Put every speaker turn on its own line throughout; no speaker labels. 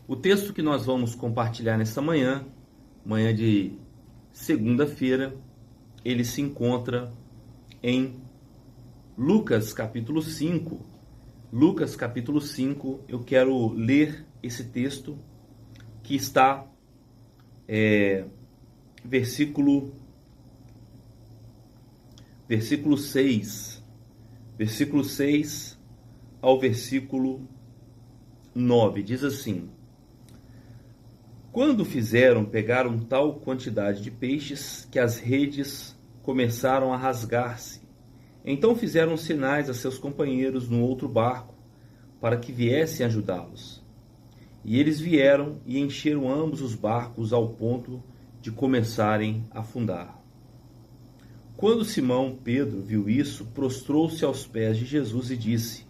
O texto que nós vamos compartilhar nessa manhã, manhã de segunda-feira, ele se encontra em Lucas capítulo 5. Lucas capítulo 5, eu quero ler esse texto que está versículo 6, versículo 6 ao versículo 9, diz assim: Quando pegaram tal quantidade de peixes que as redes começaram a rasgar-se. Então fizeram sinais a seus companheiros no outro barco, para que viessem ajudá-los. E eles vieram e encheram ambos os barcos ao ponto de começarem a afundar. Quando Simão Pedro viu isso, prostrou-se aos pés de Jesus e disse: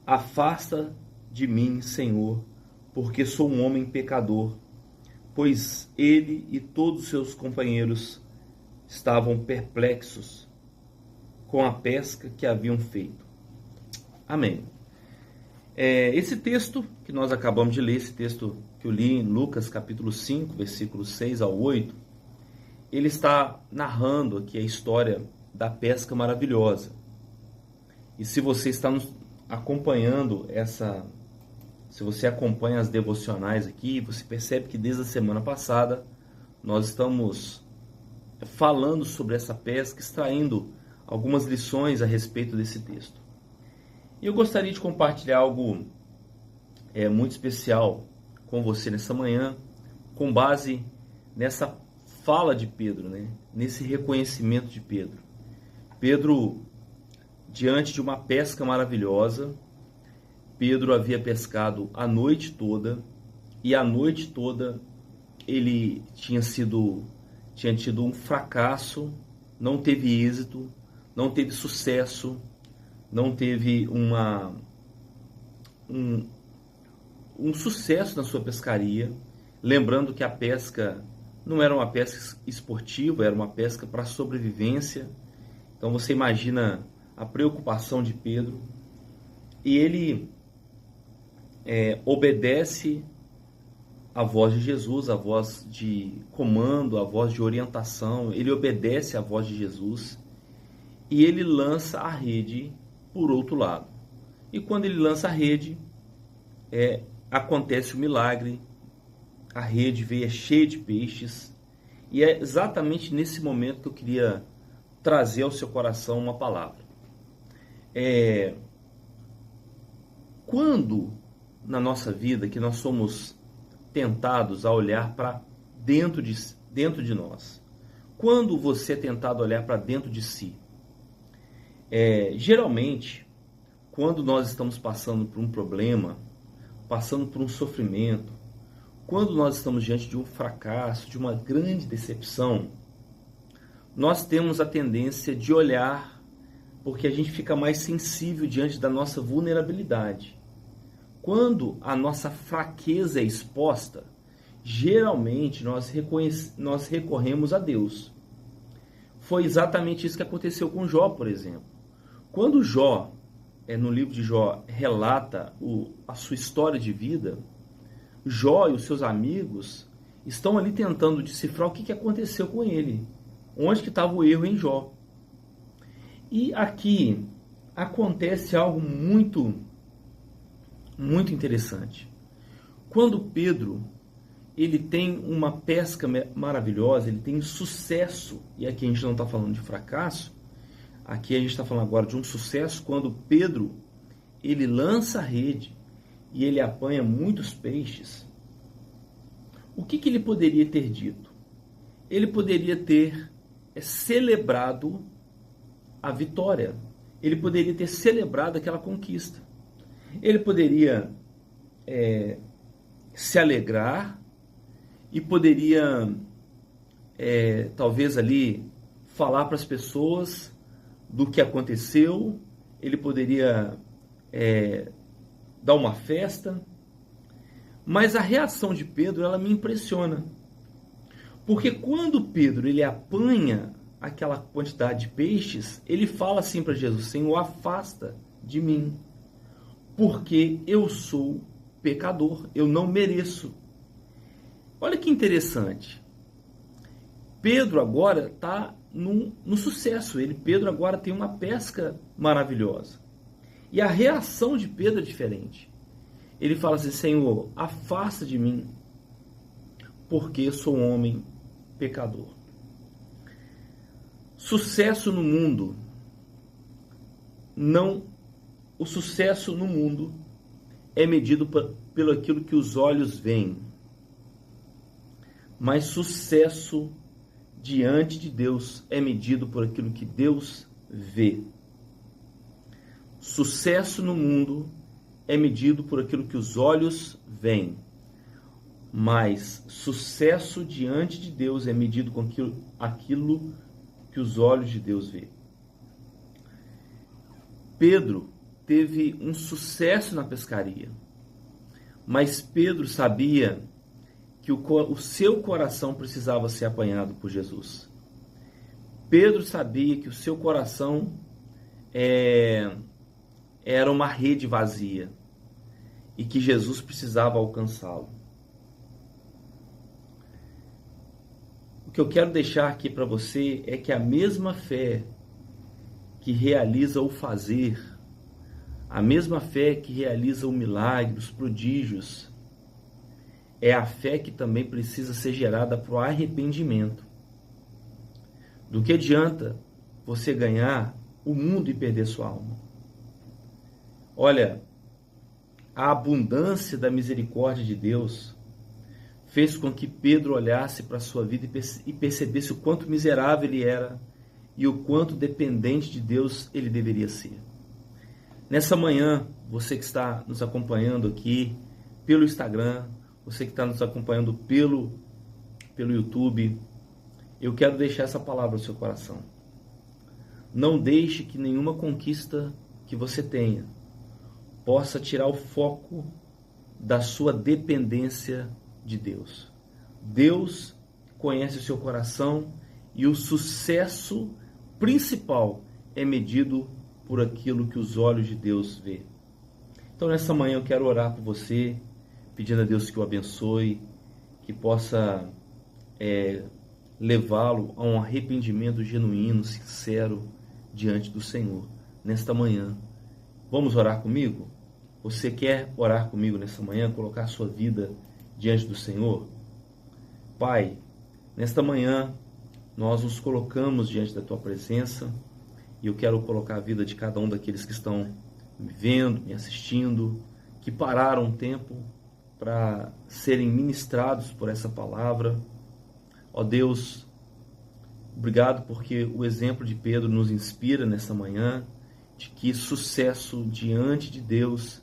Afasta de mim, Senhor, porque sou um homem pecador. Pois ele e todos os seus companheiros estavam perplexos com a pesca que haviam feito. Amém. Esse texto que nós acabamos de ler, esse texto que eu li em Lucas capítulo 5, versículos 6 ao 8, ele está narrando aqui a história da pesca maravilhosa. E se você está acompanhando se você acompanha as devocionais aqui, você percebe que desde a semana passada nós estamos falando sobre essa pesca, extraindo algumas lições a respeito desse texto. E eu gostaria de compartilhar algo muito especial com você nessa manhã, com base nessa fala de Pedro, nesse reconhecimento de Pedro. Pedro, diante de uma pesca maravilhosa, Pedro havia pescado a noite toda, e a noite toda ele tinha tido um fracasso, não teve êxito, não teve sucesso, não teve um sucesso na sua pescaria. Lembrando que a pesca não era uma pesca esportiva, era uma pesca para sobrevivência. Então você imagina a preocupação de Pedro. E ele obedece à voz de Jesus, a voz de comando, a voz de orientação. Ele obedece à voz de Jesus e ele lança a rede por outro lado. E quando ele lança a rede, acontece o milagre. A rede veio cheia de peixes. E é exatamente nesse momento que eu queria trazer ao seu coração uma palavra. Quando na nossa vida que nós somos tentados a olhar para dentro de nós, quando você é tentado a olhar para dentro de si, geralmente, quando nós estamos passando por um problema, passando por um sofrimento, quando nós estamos diante de um fracasso, de uma grande decepção, nós temos a tendência de olhar, porque a gente fica mais sensível diante da nossa vulnerabilidade. Quando a nossa fraqueza é exposta, geralmente nós recorremos a Deus. Foi exatamente isso que aconteceu com Jó, por exemplo. Quando Jó, no livro de Jó, relata a sua história de vida, Jó e os seus amigos estão ali tentando decifrar o que aconteceu com ele. Onde que estava o erro em Jó. E aqui acontece algo muito interessante. Quando Pedro ele tem uma pesca maravilhosa, ele tem sucesso, e aqui a gente não está falando de fracasso, aqui a gente está falando agora de um sucesso, quando Pedro ele lança a rede e ele apanha muitos peixes. O que ele poderia ter dito? Ele poderia ter celebrado a vitória. Ele poderia ter celebrado aquela conquista. Ele poderia se alegrar e poderia talvez ali falar para as pessoas do que aconteceu. Ele poderia dar uma festa. Mas a reação de Pedro, ela me impressiona. Porque quando Pedro ele apanha aquela quantidade de peixes, ele fala assim para Jesus: Senhor, afasta de mim, porque eu sou pecador, eu não mereço. Olha que interessante. Pedro agora está no sucesso. Pedro agora tem uma pesca maravilhosa. E a reação de Pedro é diferente. Ele fala assim: Senhor, afasta de mim, porque sou um homem pecador. Sucesso no mundo o sucesso no mundo é medido pelo aquilo que os olhos veem. Mas sucesso diante de Deus é medido por aquilo que Deus vê. Sucesso no mundo é medido por aquilo que os olhos veem. Mas sucesso diante de Deus é medido com aquilo que os olhos de Deus vê. Pedro teve um sucesso na pescaria, mas Pedro sabia que o seu coração precisava ser apanhado por Jesus. Pedro sabia que o seu coração era uma rede vazia e que Jesus precisava alcançá-lo. O que eu quero deixar aqui para você é que a mesma fé que realiza o fazer, a mesma fé que realiza o milagre, os prodígios, é a fé que também precisa ser gerada para o arrependimento. Do que adianta você ganhar o mundo e perder sua alma? Olha, a abundância da misericórdia de Deus fez com que Pedro olhasse para a sua vida e percebesse o quanto miserável ele era e o quanto dependente de Deus ele deveria ser. Nessa manhã, você que está nos acompanhando aqui pelo Instagram, você que está nos acompanhando pelo YouTube, eu quero deixar essa palavra no seu coração. Não deixe que nenhuma conquista que você tenha possa tirar o foco da sua dependência de Deus. Deus conhece o seu coração e o sucesso principal é medido por aquilo que os olhos de Deus vê. Então nessa manhã eu quero orar por você, pedindo a Deus que o abençoe, que possa levá-lo a um arrependimento genuíno, sincero, diante do Senhor. Nesta manhã, vamos orar comigo? Você quer orar comigo nessa manhã, colocar sua vida diante do Senhor? Pai, nesta manhã, nós nos colocamos diante da Tua presença e eu quero colocar a vida de cada um daqueles que estão me vendo, me assistindo, que pararam um tempo para serem ministrados por essa palavra. Ó Deus, obrigado porque o exemplo de Pedro nos inspira nessa manhã, de que sucesso diante de Deus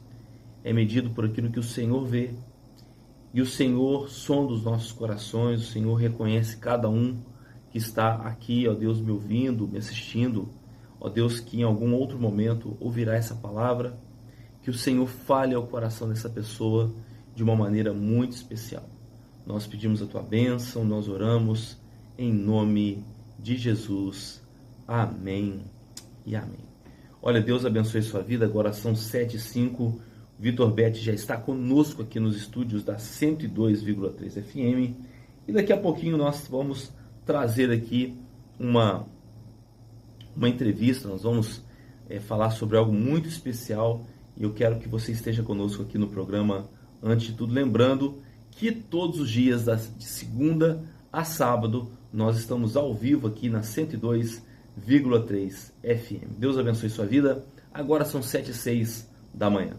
é medido por aquilo que o Senhor vê. E o Senhor sonda os nossos corações, o Senhor reconhece cada um que está aqui, ó Deus, me ouvindo, me assistindo. Ó Deus, que em algum outro momento ouvirá essa palavra, que o Senhor fale ao coração dessa pessoa de uma maneira muito especial. Nós pedimos a Tua bênção, nós oramos em nome de Jesus. Amém e amém. Olha, Deus abençoe sua vida. Agora são 7h05. Vitor Betti já está conosco aqui nos estúdios da 102,3 FM. E daqui a pouquinho nós vamos trazer aqui uma entrevista. Nós vamos falar sobre algo muito especial. E eu quero que você esteja conosco aqui no programa. Antes de tudo, lembrando que todos os dias, de segunda a sábado, nós estamos ao vivo aqui na 102,3 FM. Deus abençoe sua vida. Agora são 7h06 da manhã.